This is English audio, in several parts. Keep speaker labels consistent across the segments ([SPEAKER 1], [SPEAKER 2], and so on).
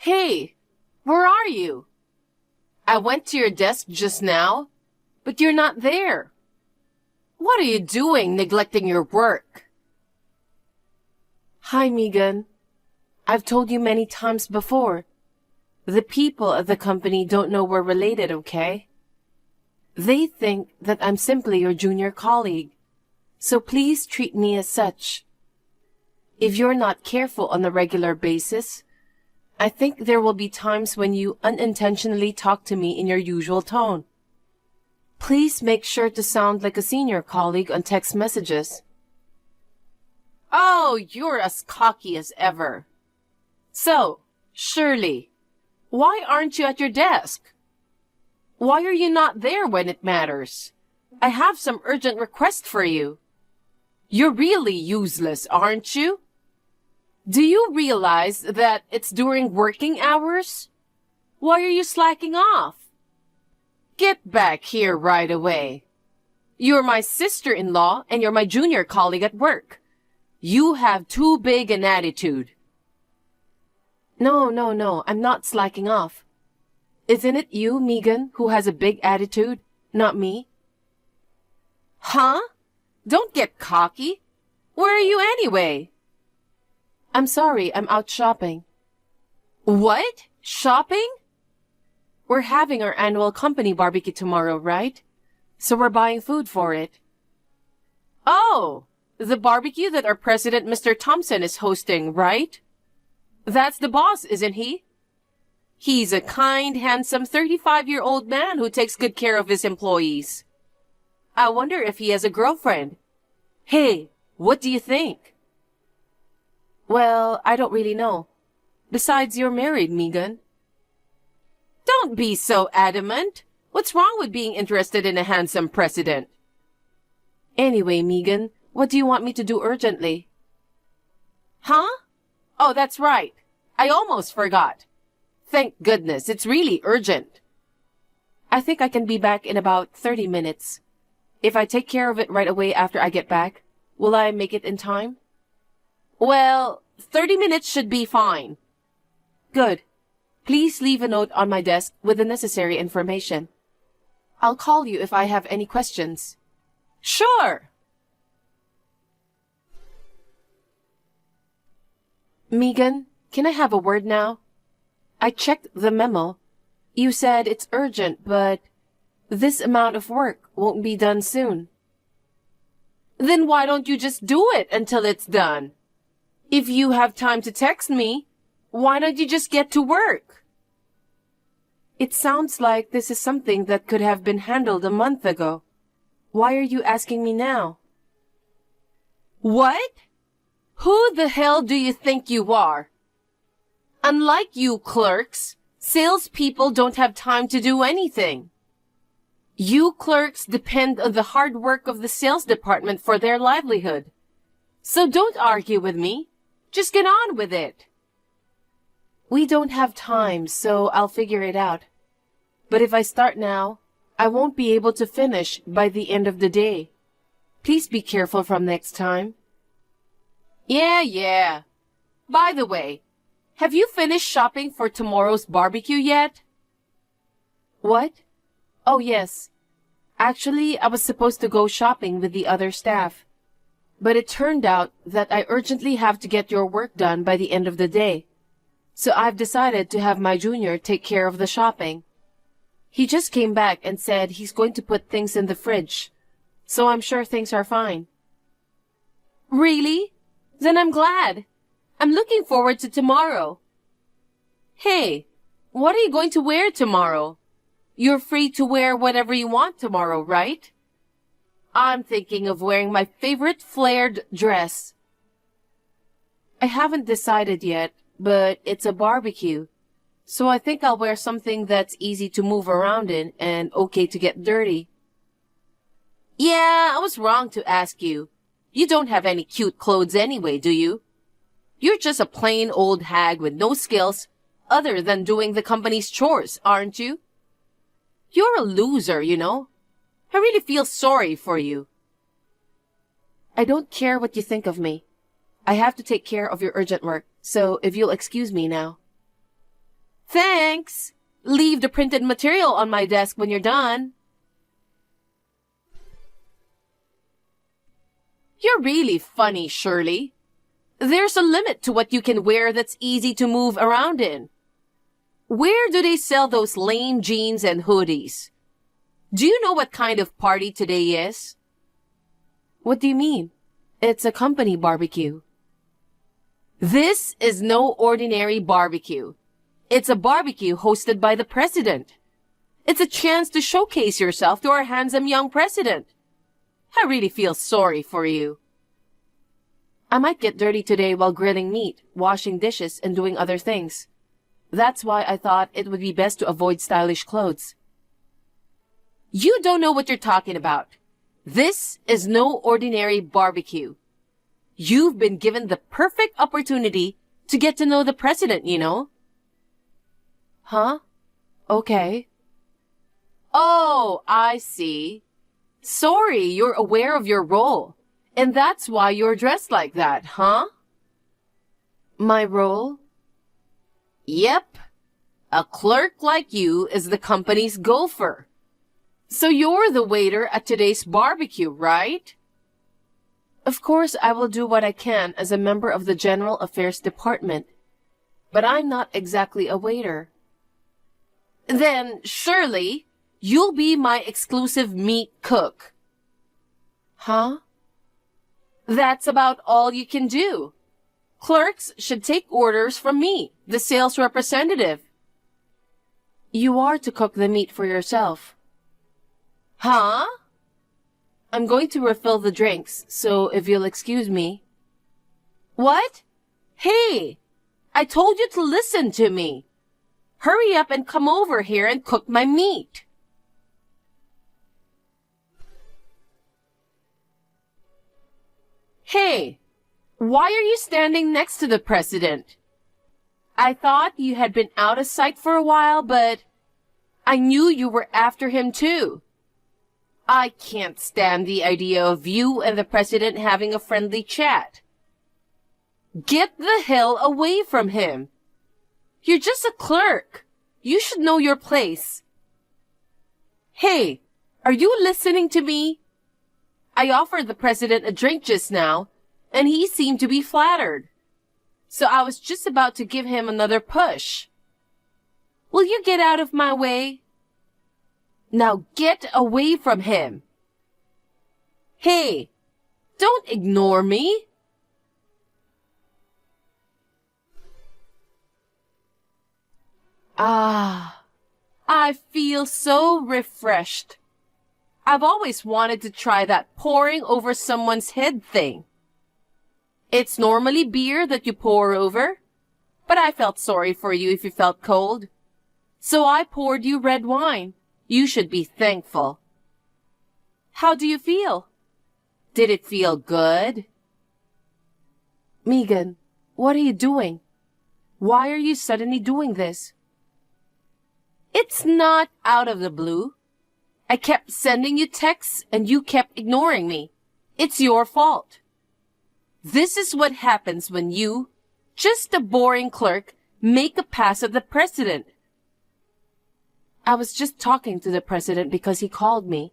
[SPEAKER 1] Hey, where are you? I went to your desk just now, but you're not there. What are you doing neglecting your work? Hi, Megan. I've told you many times before. The people at the company don't know we're related, okay? They think that I'm simply your junior colleague, so please treat me as such. If you're not careful on a regular basis, I think there will be times when you unintentionally talk to me in your usual tone. Please make sure to sound like a senior colleague on text messages. Oh, you're as cocky as ever. So, Shirley, why aren't you at your desk? Why are you not there when it matters? I have some urgent request for you. You're really useless, aren't you? Do you realize that it's during working hours? Why are you slacking off? Get back here right away. You're my sister-in-law and you're my junior colleague at work. You have too big an attitude. No, I'm not slacking off. Isn't it you, Megan, who has a big attitude, not me? Huh? Don't get cocky. Where are you anyway? I'm sorry, I'm out shopping. What? Shopping? We're having our annual company barbecue tomorrow, right? So we're buying food for it. Oh, the barbecue that our president, Mr. Thompson, is hosting, right? That's the boss, isn't he? He's a kind, handsome 35-year-old man who takes good care of his employees. I wonder if he has a girlfriend. Hey, what do you think? Well, I don't really know. Besides, you're married, Megan. Don't be so adamant. What's wrong with being interested in a handsome president? Anyway, Megan, what do you want me to do urgently? Huh? Oh, that's right. I almost forgot. Thank goodness, it's really urgent. I think I can be back in about 30 minutes. If I take care of it right away after I get back, will I make it in time? Well, 30 minutes should be fine. Good. Please leave a note on my desk with the necessary information. I'll call you if I have any questions. Sure. Megan, can I have a word now? I checked the memo. You said it's urgent, but this amount of work won't be done soon. Then why don't you just do it until it's done? If you have time to text me, why don't you just get to work? It sounds like this is something that could have been handled a month ago. Why are you asking me now? What? Who the hell do you think you are? Unlike you clerks, salespeople don't have time to do anything. You clerks depend on the hard work of the sales department for their livelihood. So don't argue with me. Just get on with it. We don't have time, so I'll figure it out. But if I start now, I won't be able to finish by the end of the day. Please be careful from next time. Yeah. By the way, have you finished shopping for tomorrow's barbecue yet? What? Oh, yes. Actually, I was supposed to go shopping with the other staff. But it turned out that I urgently have to get your work done by the end of the day. So I've decided to have my junior take care of the shopping. He just came back and said he's going to put things in the fridge. So I'm sure things are fine. Really? Then I'm glad. I'm looking forward to tomorrow. Hey, what are you going to wear tomorrow? You're free to wear whatever you want tomorrow, right? I'm thinking of wearing my favorite flared dress. I haven't decided yet, but it's a barbecue. So I think I'll wear something that's easy to move around in and okay to get dirty. Yeah, I was wrong to ask you. You don't have any cute clothes anyway, do you? You're just a plain old hag with no skills other than doing the company's chores, aren't you? You're a loser, you know. I really feel sorry for you. I don't care what you think of me. I have to take care of your urgent work, so if you'll excuse me now. Thanks. Leave the printed material on my desk when you're done. You're really funny, Shirley. There's a limit to what you can wear that's easy to move around in. Where do they sell those lame jeans and hoodies? Do you know what kind of party today is? What do you mean? It's a company barbecue. This is no ordinary barbecue. It's a barbecue hosted by the president. It's a chance to showcase yourself to our handsome young president. I really feel sorry for you. I might get dirty today while grilling meat, washing dishes, and doing other things. That's why I thought it would be best to avoid stylish clothes. You don't know what you're talking about. This is no ordinary barbecue. You've been given the perfect opportunity to get to know the president, you know. Huh? Okay. Oh, I see. Sorry, you're aware of your role. And that's why you're dressed like that, huh? My role? Yep. A clerk like you is the company's gopher. So you're the waiter at today's barbecue, right? Of course, I will do what I can as a member of the General Affairs Department. But I'm not exactly a waiter. Then, surely, you'll be my exclusive meat cook. Huh? That's about all you can do. Clerks should take orders from me, the sales representative. You are to cook the meat for yourself. Huh? I'm going to refill the drinks, so if you'll excuse me. What? Hey! I told you to listen to me. Hurry up and come over here and cook my meat. Hey, why are you standing next to the president? I thought you had been out of sight for a while, but I knew you were after him too. I can't stand the idea of you and the president having a friendly chat. Get the hell away from him. You're just a clerk. You should know your place. Hey, are you listening to me? I offered the president a drink just now, and he seemed to be flattered. So I was just about to give him another push. Will you get out of my way? Now get away from him. Hey, don't ignore me. Ah, I feel so refreshed. I've always wanted to try that pouring over someone's head thing. It's normally beer that you pour over, but I felt sorry for you if you felt cold. So I poured you red wine. You should be thankful. How do you feel? Did it feel good? Megan, what are you doing? Why are you suddenly doing this? It's not out of the blue. I kept sending you texts and you kept ignoring me. It's your fault. This is what happens when you, just a boring clerk, make a pass at the president. I was just talking to the president because he called me.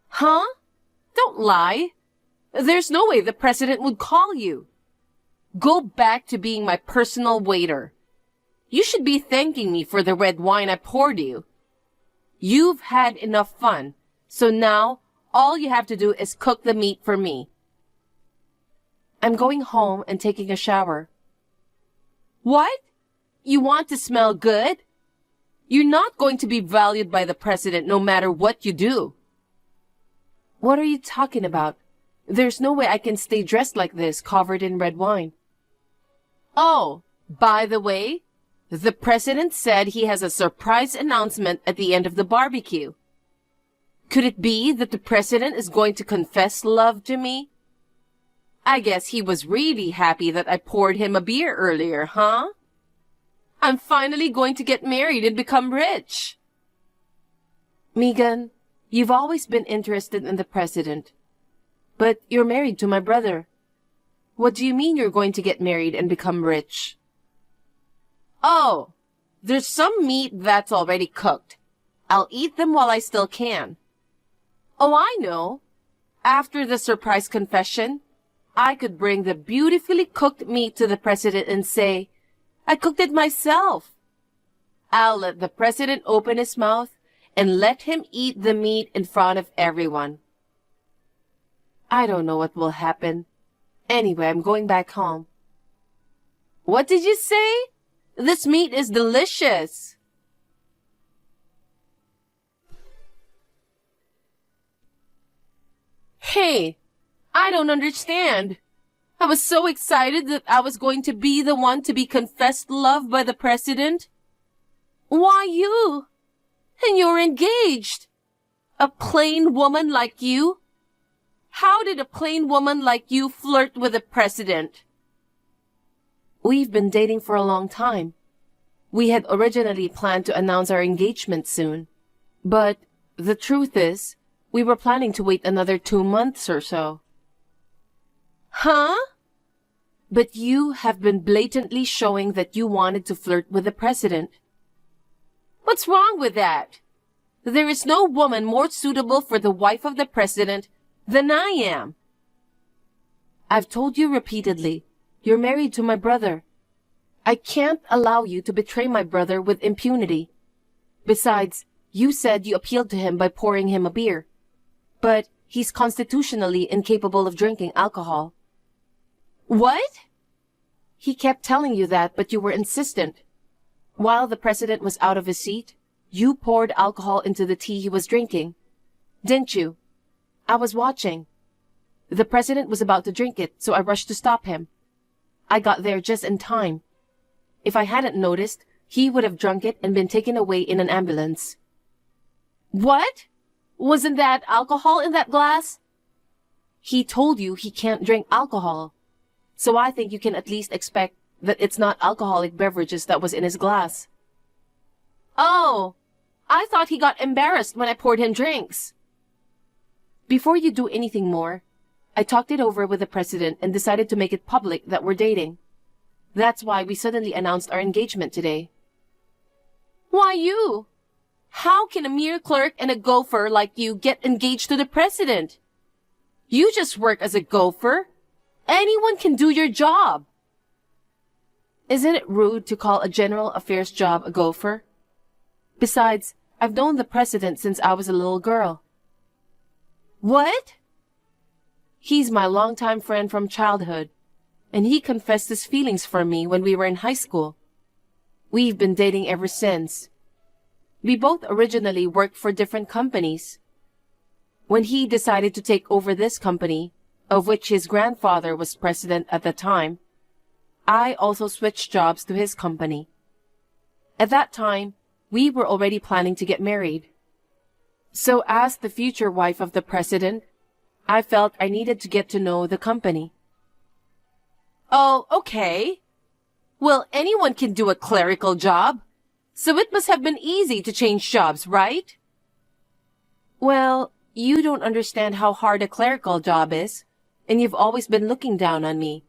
[SPEAKER 1] Huh? Don't lie. There's no way the president would call you. Go back to being my personal waiter. You should be thanking me for the red wine I poured you. You've had enough fun, so now all you have to do is cook the meat for me. I'm going home and taking a shower. What? You want to smell good? You're not going to be valued by the president no matter what you do. What are you talking about? There's no way I can stay dressed like this, covered in red wine. Oh, by the way, the president said he has a surprise announcement at the end of the barbecue. Could it be that the president is going to confess love to me? I guess he was really happy that I poured him a beer earlier, huh? I'm finally going to get married and become rich. Megan, you've always been interested in the president. But you're married to my brother. What do you mean you're going to get married and become rich? Oh, There's some meat that's already cooked. I'll eat them while I still can. Oh, I know. After the surprise confession, I could bring the beautifully cooked meat to the president and say, I cooked it myself. I'll let the president open his mouth and let him eat the meat in front of everyone. I don't know what will happen. Anyway, I'm going back home. What did you say? This meat is delicious. Hey, I don't understand. I was so excited that I was going to be the one to be confessed love by the president. Why you? And you're engaged. A plain woman like you? How did a plain woman like you flirt with the president? We've been dating for a long time. We had originally planned to announce our engagement soon. But the truth is, we were planning to wait another 2 months or so. Huh? But you have been blatantly showing that you wanted to flirt with the president. What's wrong with that? There is no woman more suitable for the wife of the president than I am. I've told you repeatedly, you're married to my brother. I can't allow you to betray my brother with impunity. Besides, you said you appealed to him by pouring him a beer. But he's constitutionally incapable of drinking alcohol. What? He kept telling you that, but you were insistent. While the president was out of his seat, you poured alcohol into the tea he was drinking. Didn't you? I was watching. The president was about to drink it, so I rushed to stop him. I got there just in time. If I hadn't noticed, he would have drunk it and been taken away in an ambulance. What? Wasn't that alcohol in that glass? He told you he can't drink alcohol. So I think you can at least expect that it's not alcoholic beverages that was in his glass. Oh, I thought he got embarrassed when I poured him drinks. Before you do anything more, I talked it over with the president and decided to make it public that we're dating. That's why we suddenly announced our engagement today. Why you? How can a mere clerk and a gopher like you get engaged to the president? You just work as a gopher. Anyone can do your job. Isn't it rude to call a general affairs job a gopher? Besides, I've known the president since I was a little girl. What? He's my longtime friend from childhood, and he confessed his feelings for me when we were in high school. We've been dating ever since. We both originally worked for different companies. When he decided to take over this company, of which his grandfather was president at the time, I also switched jobs to his company. At that time, we were already planning to get married. So as the future wife of the president, I felt I needed to get to know the company. Oh, okay. Well, anyone can do a clerical job, so it must have been easy to change jobs, right? Well, you don't understand how hard a clerical job is, and you've always been looking down on me.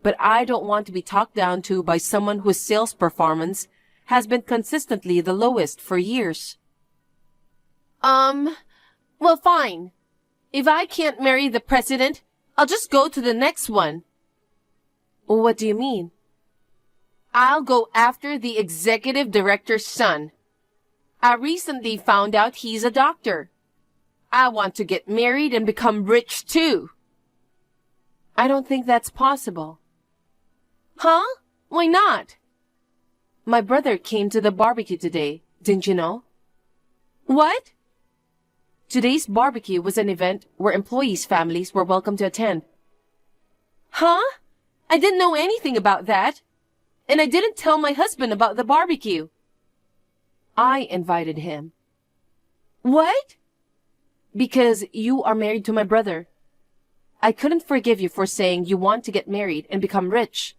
[SPEAKER 1] But I don't want to be talked down to by someone whose sales performance has been consistently the lowest for years. Well, fine. If I can't marry the president, I'll just go to the next one. What do you mean? I'll go after the executive director's son. I recently found out he's a doctor. I want to get married and become rich too. I don't think that's possible. Huh? Why not? My brother came to the barbecue today, didn't you know? What? Today's barbecue was an event where employees' families were welcome to attend. Huh? I didn't know anything about that. And I didn't tell my husband about the barbecue. I invited him. What? Because you are married to my brother. I couldn't forgive you for saying you want to get married and become rich.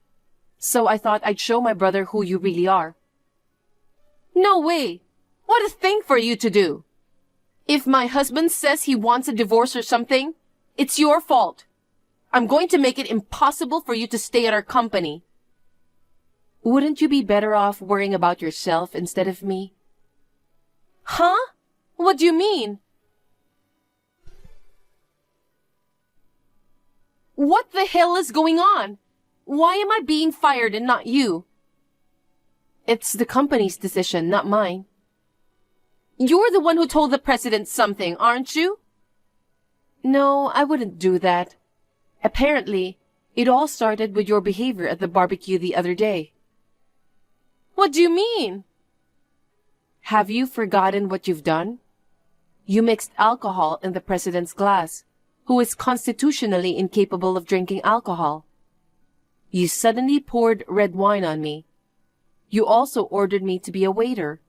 [SPEAKER 1] So I thought I'd show my brother who you really are. No way! What a thing for you to do! If my husband says he wants a divorce or something, it's your fault. I'm going to make it impossible for you to stay at our company. Wouldn't you be better off worrying about yourself instead of me? Huh? What do you mean? What the hell is going on? Why am I being fired and not you? It's the company's decision, not mine. You're the one who told the president something, aren't you? No, I wouldn't do that. Apparently, it all started with your behavior at the barbecue the other day. What do you mean? Have you forgotten what you've done? You mixed alcohol in the president's glass, who is constitutionally incapable of drinking alcohol. You suddenly poured red wine on me. You also ordered me to be a waiter.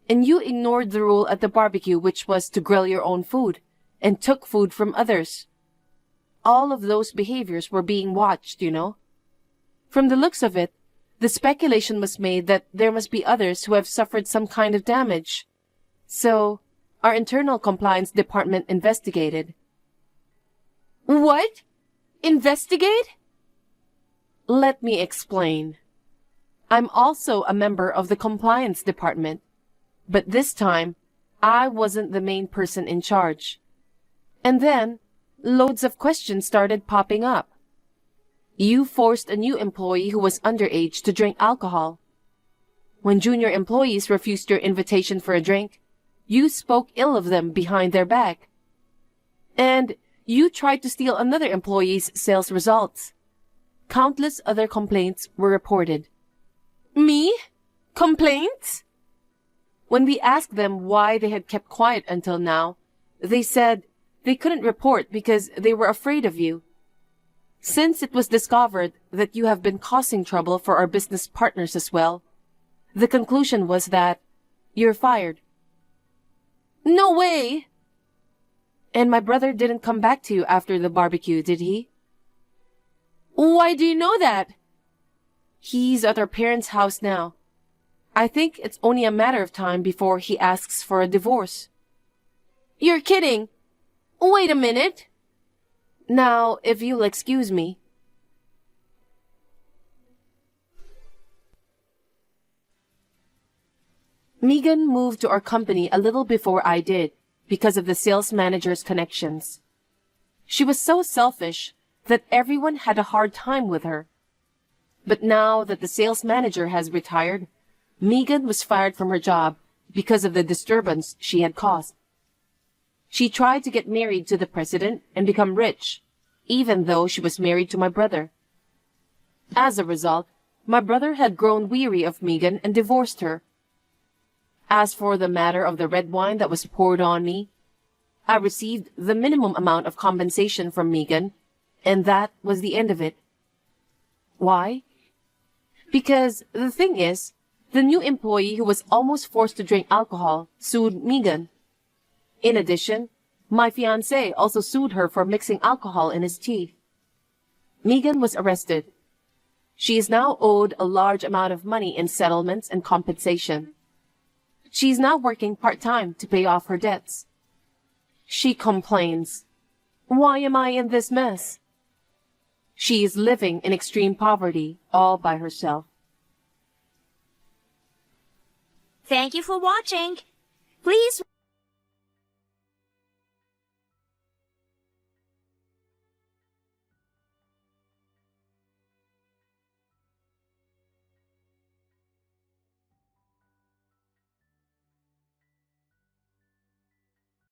[SPEAKER 1] And you ignored the rule at the barbecue, which was to grill your own food, and took food from others. All of those behaviors were being watched, you know. From the looks of it, the speculation was made that there must be others who have suffered some kind of damage. So, our internal compliance department investigated. What? Investigate? Let me explain. I'm also a member of the compliance department, but this time, I wasn't the main person in charge. And then, loads of questions started popping up. You forced a new employee who was underage to drink alcohol. When junior employees refused your invitation for a drink, you spoke ill of them behind their back. And you tried to steal another employee's sales results. Countless other complaints were reported. Me? Complaints? When we asked them why they had kept quiet until now, they said they couldn't report because they were afraid of you. Since it was discovered that you have been causing trouble for our business partners as well, the conclusion was that you're fired. No way! And my brother didn't come back to you after the barbecue, did he? Why do you know that? He's at our parents' house now. I think it's only a matter of time before he asks for a divorce. You're kidding! Wait a minute! Now, if you'll excuse me. Megan moved to our company a little before I did because of the sales manager's connections. She was so selfish that everyone had a hard time with her. But now that the sales manager has retired, Megan was fired from her job because of the disturbance she had caused. She tried to get married to the president and become rich, even though she was married to my brother. As a result, my brother had grown weary of Megan and divorced her. As for the matter of the red wine that was poured on me, I received the minimum amount of compensation from Megan, and that was the end of it. Why? Because the thing is, the new employee who was almost forced to drink alcohol sued Megan. In addition, my fiancé also sued her for mixing alcohol in his tea. Megan was arrested. She is now owed a large amount of money in settlements and compensation. She is now working part-time to pay off her debts. She complains, "Why am I in this mess?" She is living in extreme poverty all by herself.
[SPEAKER 2] Thank you for watching. Please